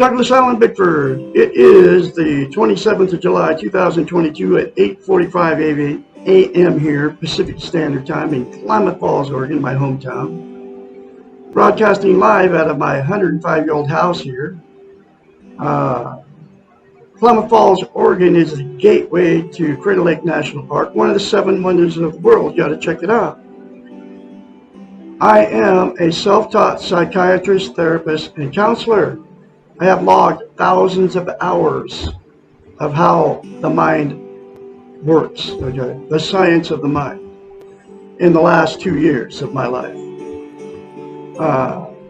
Douglas Island, Bickford. It is the 27th of July, 2022 at 8:45 a.m. here, Pacific Standard Time in Klamath Falls, Oregon, my hometown. Broadcasting live out of my 105-year-old house here. Klamath Falls, Oregon is the gateway to Crater Lake National Park, one of the 7 wonders of the world. You got to check it out. I am a self-taught psychiatrist, therapist, and counselor. I have logged thousands of hours of how the mind works, okay? The science of the mind, in the last 2 years of my life.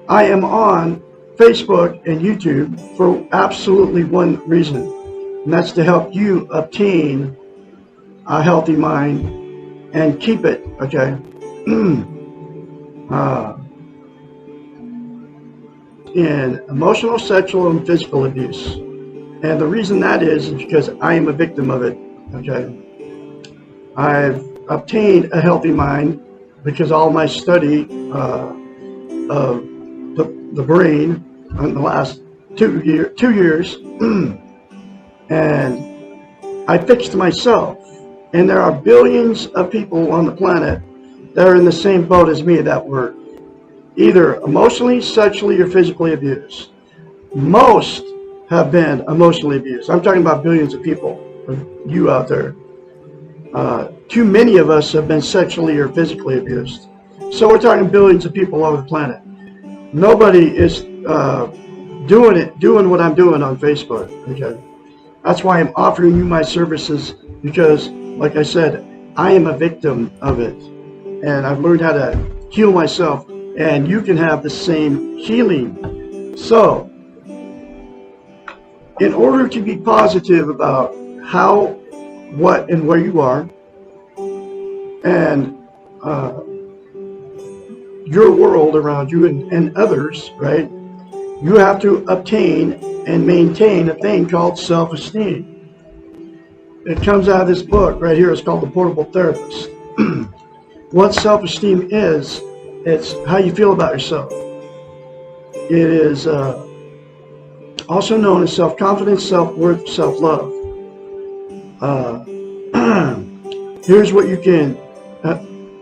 I am on Facebook and YouTube for absolutely one reason, and that's to help you obtain a healthy mind and keep it, okay? In emotional, sexual, and physical abuse. And the reason that is because I am a victim of it, okay? I've obtained a healthy mind because all my study of the brain in the last 2 years, and I fixed myself. And there are billions of people on the planet that are in the same boat as me that were either emotionally, sexually, or physically abused. Most have been emotionally abused. I'm talking about billions of people, you out there. Too many of us have been sexually or physically abused. So we're talking billions of people all over the planet. Nobody is doing what I'm doing on Facebook. Okay, that's why I'm offering you my services, because, like I said, I am a victim of it, and I've learned how to heal myself. And you can have the same healing. So, in order to be positive about how, what, and where you are, and your world around you and others, right, you have to obtain and maintain a thing called self-esteem. It comes out of this book right here. It's called The Portable Therapist. What self-esteem is, it's how you feel about yourself. It is also known as self-confidence, self-worth, self-love. Here's what you can,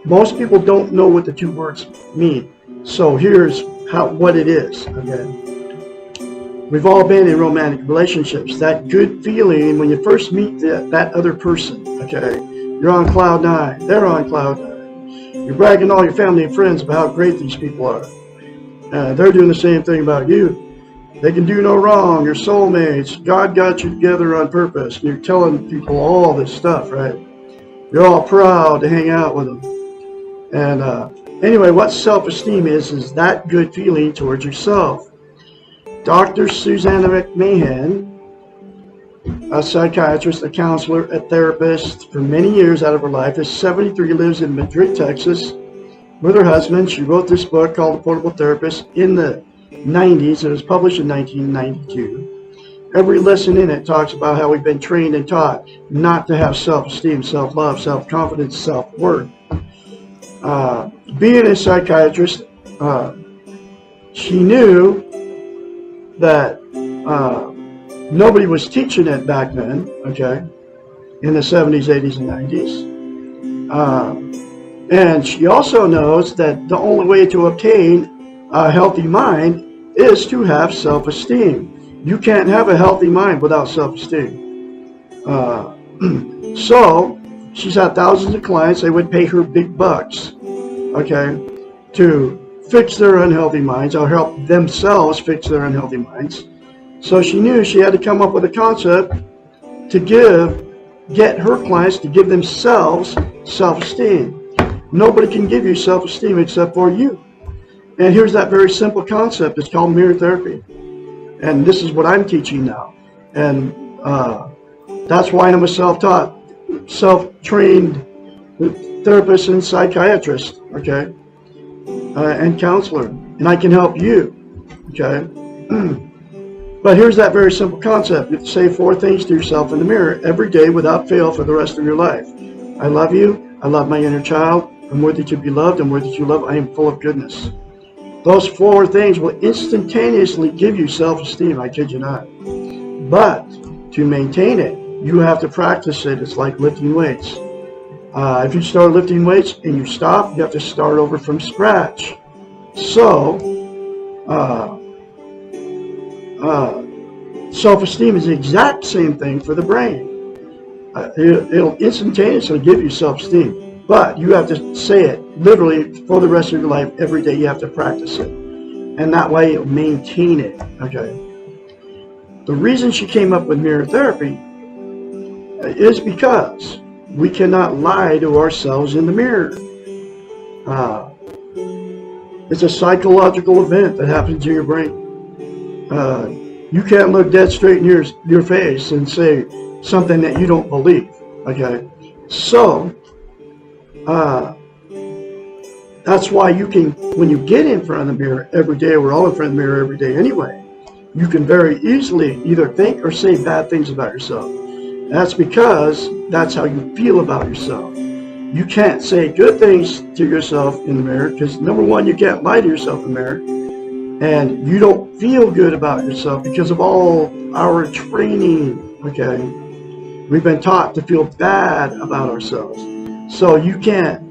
most people don't know what the two words mean. So here's what it is, okay? We've all been in romantic relationships. That good feeling when you first meet that other person, okay? You're on cloud 9, they're on cloud 9. You're bragging to all your family and friends about how great these people are. They're doing the same thing about you. They can do no wrong. You're soulmates. God got you together on purpose. You're telling people all this stuff, right? You're all proud to hang out with them. And anyway, what self-esteem is that good feeling towards yourself. Dr. Susanna McMahon, a psychiatrist, a counselor, a therapist for many years out of her life, is 73, lives in Madrid, Texas, with her husband. She wrote this book called The Portable Therapist in the 90s. It was published in 1992. Every lesson in it talks about how we've been trained and taught not to have self-esteem, self-love, self-confidence, self-worth. Being a psychiatrist, she knew that nobody was teaching it back then, okay, in the 70s, 80s, and 90s. And she also knows that the only way to obtain a healthy mind is to have self-esteem. You can't have a healthy mind without self-esteem. So she's had thousands of clients. They would pay her big bucks, okay, to fix their unhealthy minds or help themselves fix their unhealthy minds. So she knew she had to come up with a concept to get her clients to give themselves self-esteem. Nobody can give you self-esteem except for you. And here's that very simple concept. It's called mirror therapy. And this is what I'm teaching now. And that's why I'm a self-taught, self-trained therapist and psychiatrist, okay, and counselor. And I can help you, okay. But here's that very simple concept. You have to say 4 things to yourself in the mirror every day without fail for the rest of your life. I love you. I love my inner child. I'm worthy to be loved. I'm worthy to love. I am full of goodness. Those 4 things will instantaneously give you self-esteem, I kid you not. But to maintain it, you have to practice it. It's like lifting weights. If you start lifting weights and you stop, you have to start over from scratch. So, self-esteem is the exact same thing for the brain. It'll instantaneously give you self-esteem, but you have to say it literally for the rest of your life. Every day you have to practice it, and that way you'll maintain it. Okay. The reason she came up with mirror therapy is because we cannot lie to ourselves in the mirror. It's a psychological event that happens in your brain. You can't look dead straight in your face and say something that you don't believe. Okay, so that's why you can, when you get in front of the mirror every day, we're all in front of the mirror every day anyway, you can very easily either think or say bad things about yourself. That's because that's how you feel about yourself. You can't say good things to yourself in the mirror because, number one, you can't lie to yourself in the mirror. And you don't feel good about yourself because of all our training, okay? We've been taught to feel bad about ourselves. So you can't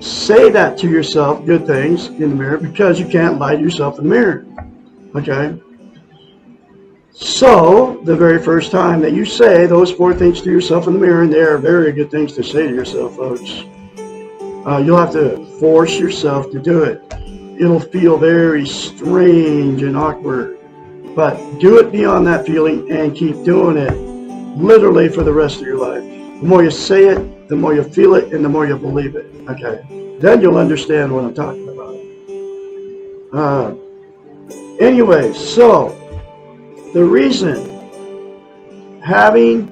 say that to yourself, good things, in the mirror because you can't lie to yourself in the mirror, okay? So the very first time that you say those 4 things to yourself in the mirror, and they are very good things to say to yourself, folks, you'll have to force yourself to do it. It'll feel very strange and awkward, but do it beyond that feeling and keep doing it literally for the rest of your life. The more you say it, the more you feel it, and the more you believe it. Okay, then you'll understand what I'm talking about. Anyway, so the reason having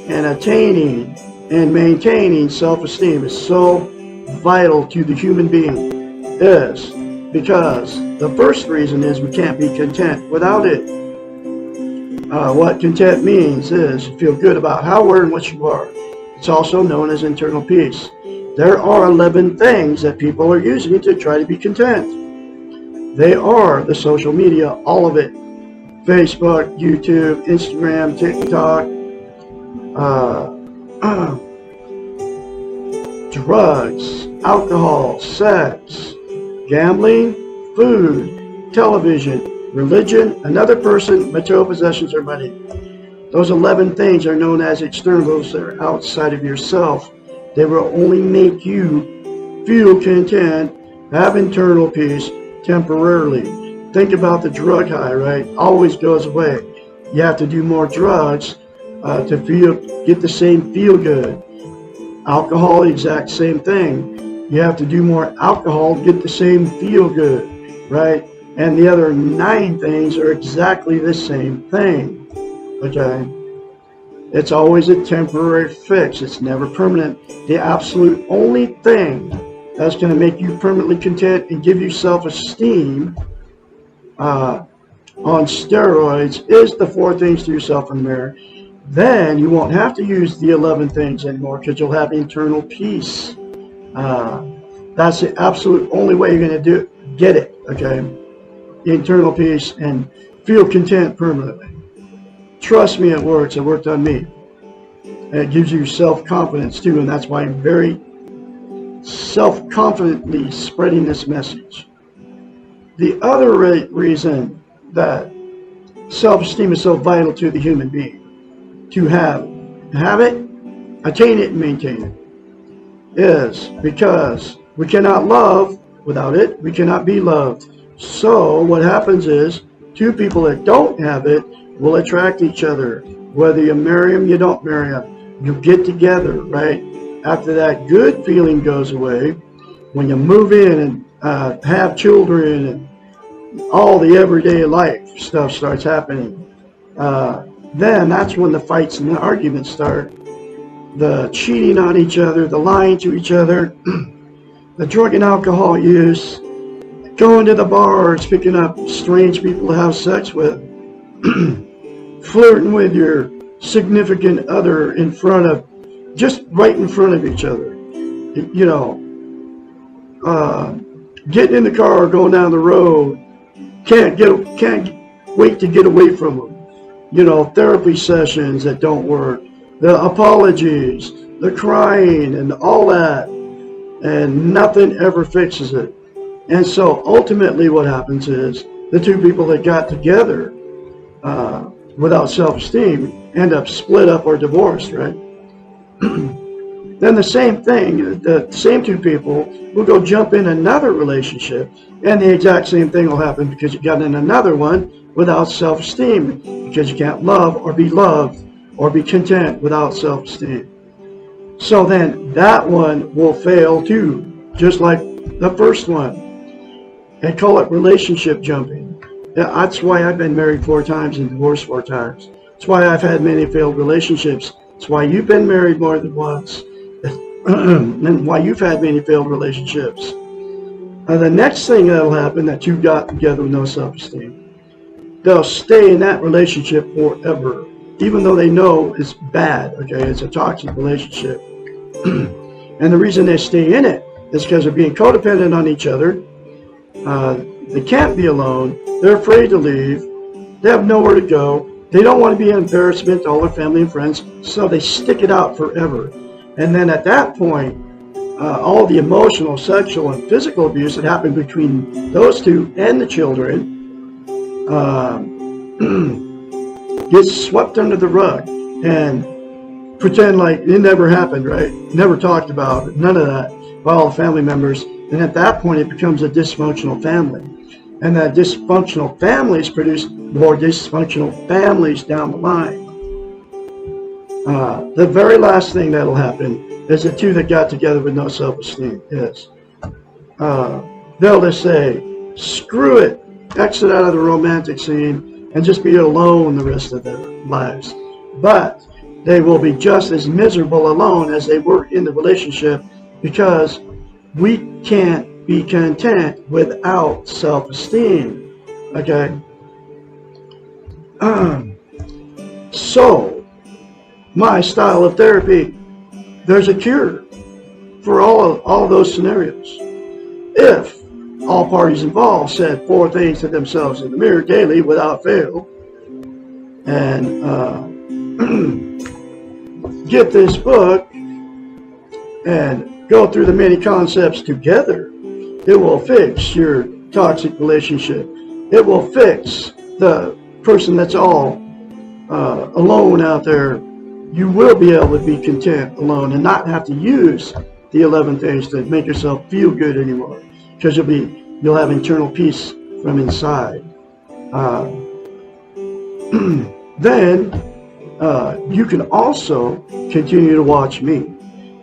and attaining and maintaining self-esteem is so vital to the human being is because the first reason is we can't be content without it. What content means is you feel good about how, where, and what you are. It's also known as internal peace. There are 11 things that people are using to try to be content. They are the social media, all of it. Facebook, YouTube, Instagram, TikTok, drugs, alcohol, sex, gambling, food, television, religion, another person, material possessions, or money. Those 11 things are known as external. Those are outside of yourself. They will only make you feel content, have internal peace temporarily. Think about the drug high, right? Always goes away. You have to do more drugs to get the same feel good. Alcohol, exact same thing. You have to do more alcohol to get the same feel good, right? And the other 9 things are exactly the same thing, okay? It's always a temporary fix. It's never permanent. The absolute only thing that's going to make you permanently content and give you self-esteem on steroids is the 4 things to yourself in the mirror. Then you won't have to use the 11 things anymore because you'll have internal peace. That's the absolute only way you're going to get it, okay? Internal peace and feel content permanently. Trust me, it works. It worked on me. And it gives you self-confidence too, and that's why I'm very self-confidently spreading this message. The other reason that self-esteem is so vital to the human being, to have it, attain it, and maintain it, is because we cannot love without it. We cannot be loved. So what happens is 2 people that don't have it will attract each other. Whether you marry them, you don't marry them. You get together, right? After that good feeling goes away, when you move in and have children and all the everyday life stuff starts happening, then that's when the fights and the arguments start. The cheating on each other, the lying to each other, the drug and alcohol use, going to the bars, picking up strange people to have sex with, flirting with your significant other just right in front of each other. You know, getting in the car, going down the road, can't wait to get away from them. You know, therapy sessions that don't work, the apologies, the crying, and all that, and nothing ever fixes it. And so ultimately what happens is the two people that got together without self-esteem end up split up or divorced, right? Then the same thing, the same two people will go jump in another relationship, and the exact same thing will happen because you got in another one without self-esteem, because you can't love or be loved or be content without self-esteem. So then that one will fail too, just like the first one. They call it relationship jumping. That's why I've been married 4 times and divorced 4 times. That's why I've had many failed relationships. That's why you've been married more than once. And why you've had many failed relationships. The next thing that'll happen, that you got together with no self-esteem, they'll stay in that relationship forever, even though they know it's bad, okay? It's a toxic relationship. And the reason they stay in it is because they're being codependent on each other. They can't be alone. They're afraid to leave. They have nowhere to go. They don't want to be an embarrassment to all their family and friends, so they stick it out forever. And then at that point, all the emotional, sexual, and physical abuse that happened between those two and the children gets swept under the rug and pretend like it never happened, right? Never talked about it, none of that by all the family members. And at that point, it becomes a dysfunctional family. And that dysfunctional families produce more dysfunctional families down the line. The very last thing that'll happen is the two that got together with no self-esteem is they'll just say, screw it, exit out of the romantic scene and just be alone the rest of their lives. But they will be just as miserable alone as they were in the relationship, because we can't be content without self-esteem. Okay? So, my style of therapy, there's a cure for all of those scenarios. If all parties involved said 4 things to themselves in the mirror daily without fail, and get this book and go through the many concepts together, it will fix your toxic relationship. It will fix the person that's all alone out there. You will be able to be content alone and not have to use the 11 things to make yourself feel good anymore, because you'll have internal peace from inside. Then you can also continue to watch me,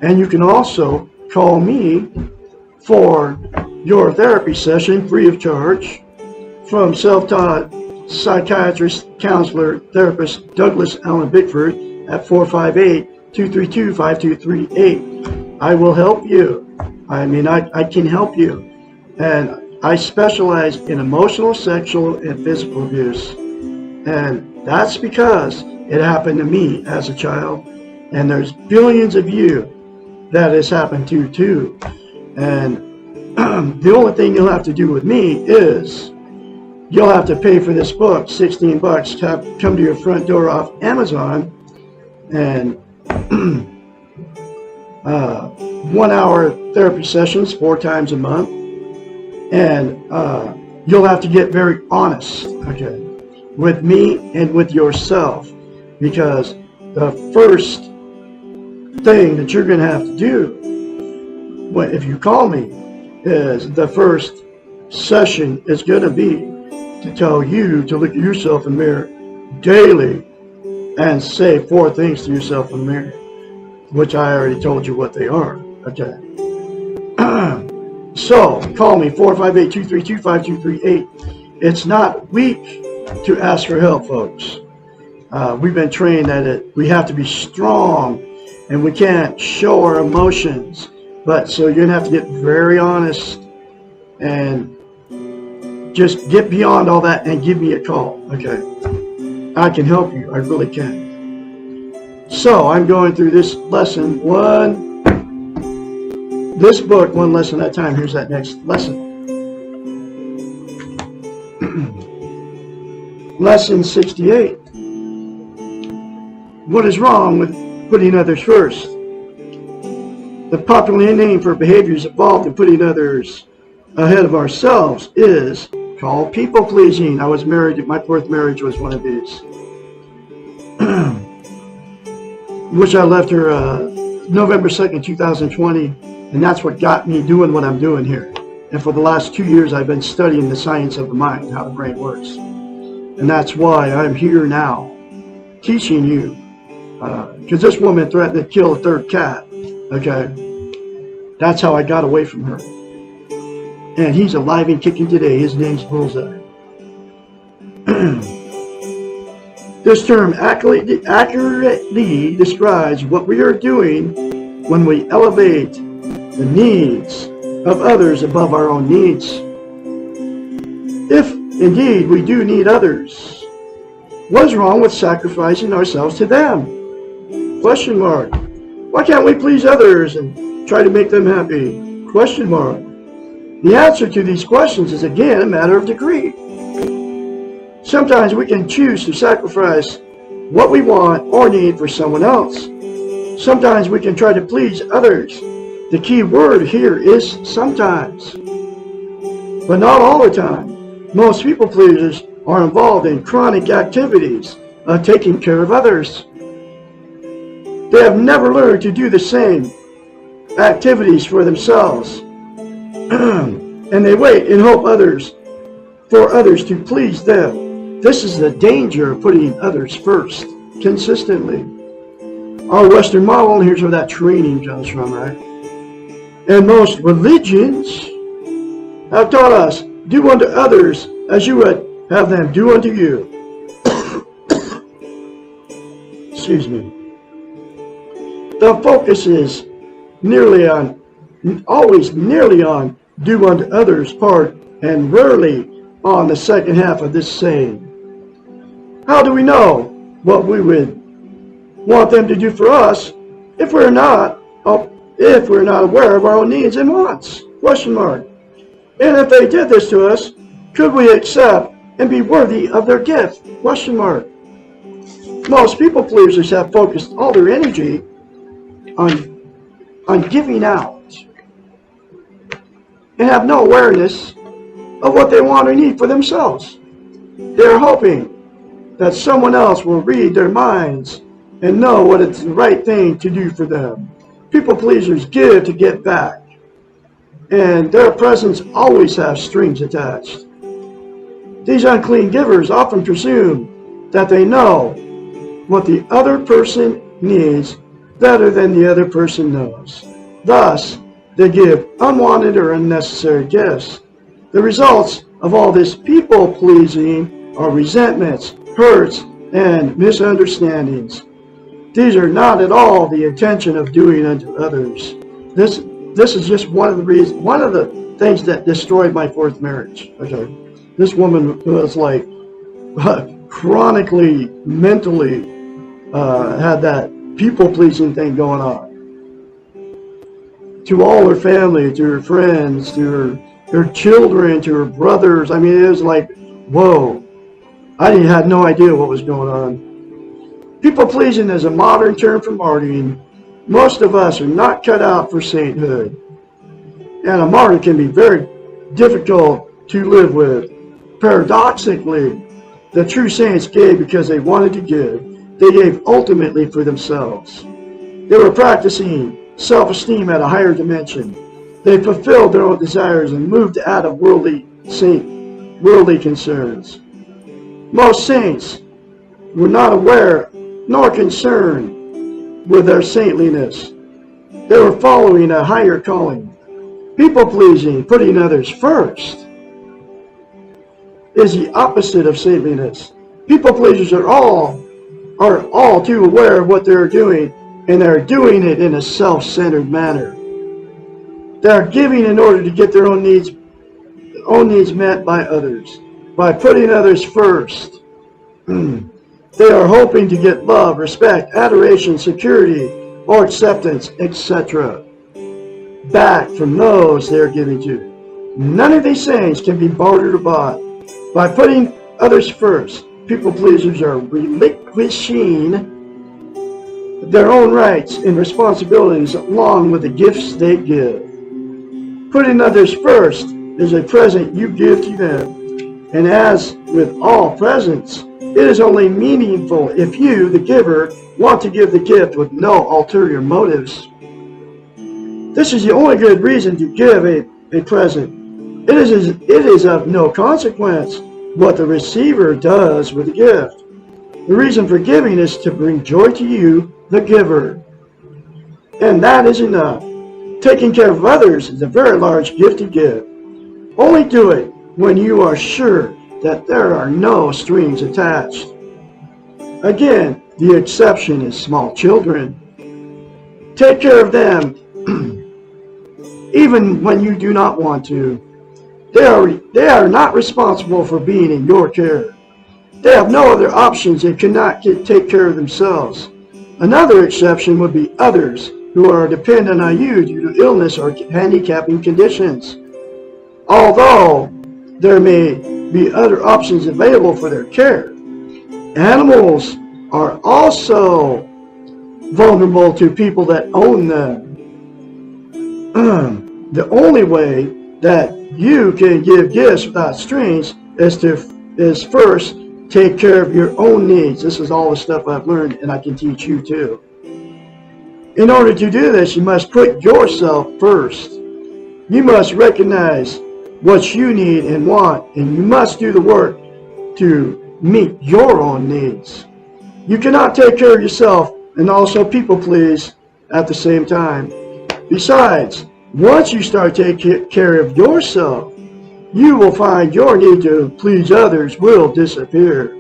and you can also call me for your therapy session free of charge from self-taught psychiatrist, counselor, therapist Douglas Allen Bickford at 458-232-5238. I will help you. I mean, I can help you. And I specialize in emotional, sexual, and physical abuse. And that's because it happened to me as a child. And there's billions of you that has happened to too. And the only thing you'll have to do with me is you'll have to pay for this book, $16, to come to your front door off Amazon, and 1-hour therapy sessions 4 times a month. And you'll have to get very honest, okay, with me and with yourself, because the first thing that you're going to have to do if you call me is the first session is going to be to tell you to look at yourself in the mirror daily and say 4 things to yourself in the mirror, which I already told you what they are. Okay. So call me 458-232-5238. It's not weak to ask for help, folks. We've been trained that we have to be strong and we can't show our emotions. But so you're gonna have to get very honest and just get beyond all that and give me a call. Okay. I can help you. I really can. So I'm going through this lesson, this book, one lesson at a time. Here's that next lesson. Lesson 68. What is wrong with putting others first? The popular name for behaviors involved in putting others ahead of ourselves is called people-pleasing. My 4th marriage was one of these. Which I left her November 2nd, 2020, and that's what got me doing what I'm doing here. And for the last 2 years, I've been studying the science of the mind, how the brain works. And that's why I'm here now, teaching you. Because this woman threatened to kill a 3rd cat, okay? That's how I got away from her. And he's alive and kicking today. His name's Bullseye. This term accurately describes what we are doing when we elevate the needs of others above our own needs. If indeed we do need others, what is wrong with sacrificing ourselves to them? Question mark. Why can't we please others and try to make them happy? Question mark. The answer to these questions is again a matter of degree. Sometimes we can choose to sacrifice what we want or need for someone else. Sometimes we can try to please others. The key word here is sometimes, but not all the time. Most people pleasers are involved in chronic activities of taking care of others. They have never learned to do the same activities for themselves. And they wait and hope for others to please them. This is the danger of putting others first consistently. Our Western model, and here's where that training comes from, right? And most religions have taught us, do unto others as you would have them do unto you. Excuse me. The focus is always nearly on do unto others part, and rarely on the second half of this saying. How do we know what we would want them to do for us if we're not aware of our own needs and wants? Question mark. And if they did this to us, could we accept and be worthy of their gift? Question mark. Most people pleasers have focused all their energy on giving out and have no awareness of what they want or need for themselves. They are hoping that someone else will read their minds and know what is the right thing to do for them. People pleasers give to get back, and their presents always have strings attached. These unclean givers often presume that they know what the other person needs better than the other person knows. Thus, they give unwanted or unnecessary gifts. The results of all this people-pleasing are resentments, hurts, and misunderstandings. These are not at all the intention of doing unto others. This is just one of the things that destroyed my 4th marriage. Okay, this woman was like chronically, mentally had that people-pleasing thing going on. To all her family, to her friends, to her children, to her brothers. I mean, it was like, whoa. I had no idea what was going on. People-pleasing is a modern term for martyring. Most of us are not cut out for sainthood. And a martyr can be very difficult to live with. Paradoxically, the true saints gave because they wanted to give. They gave ultimately for themselves. They were practicing self-esteem at a higher dimension. They fulfilled their own desires and moved out of worldly concerns. Most saints were not aware nor concerned with their saintliness. They were following a higher calling. People-pleasing, putting others first, is the opposite of saintliness. People-pleasers are all too aware of what they're doing, and they're doing it in a self-centered manner. They're giving in order to get their own needs met by others, by putting others first. They are hoping to get love, respect, adoration, security, or acceptance, etc. back from those they are giving to. None of these things can be bartered or bought. By putting others first, people pleasers are relinquishing their own rights and responsibilities along with the gifts they give. Putting others first is a present you give to them. And as with all presents, it is only meaningful if you, the giver, want to give the gift with no ulterior motives. This is the only good reason to give a present. It is of no consequence what the receiver does with the gift. The reason for giving is to bring joy to you, the giver. And that is enough. Taking care of others is a very large gift to give. Only do it when you are sure that there are no strings attached. Again, the exception is small children. Take care of them even when you do not want to. They are not responsible for being in your care. They have no other options and cannot take care of themselves. Another exception would be others who are dependent on you due to illness or handicapping conditions. Although there may be other options available for their care, animals are also vulnerable to people that own them. The only way that you can give gifts without strings is first take care of your own needs. This is all the stuff I've learned, and I can teach you too. In order to do this, you must put yourself first. You must recognize what you need and want, and you must do the work to meet your own needs. You cannot take care of yourself and also people please at the same time. Besides, once you start taking care of yourself, you will find your need to please others will disappear.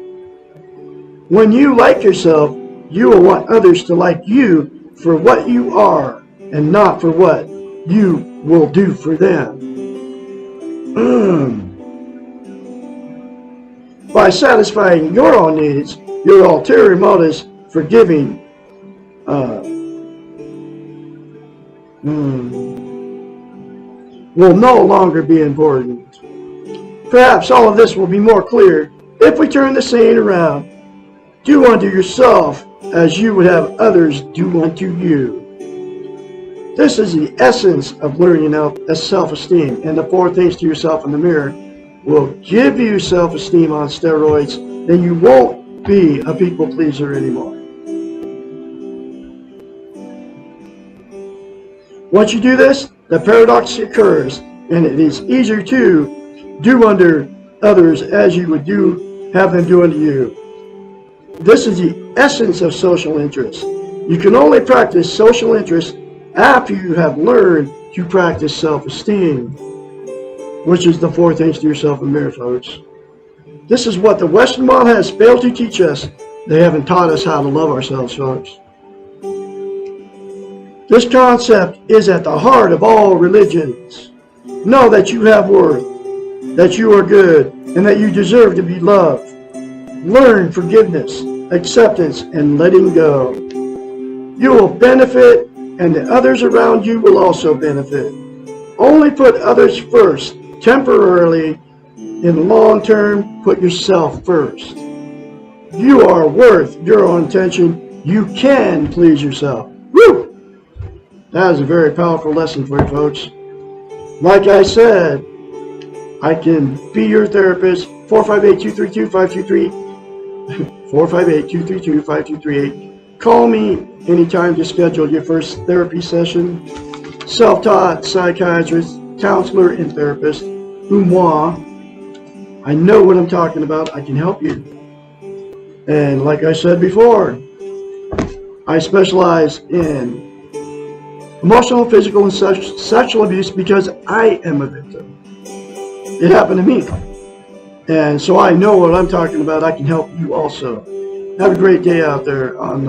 When you like yourself, you will want others to like you for what you are and not for what you will do for them. By satisfying your own needs, your ulterior motives for giving will no longer be important. Perhaps all of this will be more clear if we turn the saying around. Do unto yourself as you would have others do unto you. This is the essence of learning self-esteem, and the 4 things to yourself in the mirror will give you self-esteem on steroids, then you won't be a people pleaser anymore. Once you do this, the paradox occurs, and it is easier to do unto others as you would have them do unto you. This is the essence of social interest. You can only practice social interest after you have learned to practice self-esteem, which is the 4 things to yourself in the mirror, folks. This is what the Western world has failed to teach us. They haven't taught us how to love ourselves, folks. This concept is at the heart of all religions. Know that you have worth, that you are good, and that you deserve to be loved. Learn forgiveness, acceptance, and letting go. You will benefit, and the others around you will also benefit. Only put others first, temporarily. In the long term, put yourself first. You are worth your own attention. You can please yourself. Woo! That is a very powerful lesson for you, folks. Like I said, I can be your therapist. 458-232-5238. 458-232-5238. Call me anytime to schedule your first therapy session. Self-taught psychiatrist, counselor, and therapist. Moi. I know what I'm talking about. I can help you. And like I said before, I specialize in emotional, physical, and sexual abuse because I am a victim. It happened to me. And so I know what I'm talking about. I can help you also. Have a great day out there on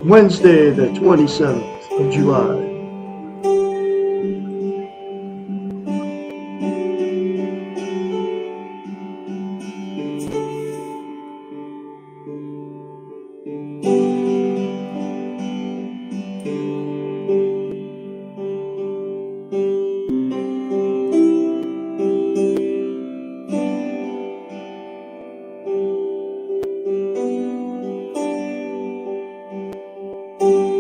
Wednesday, the 27th of July. you.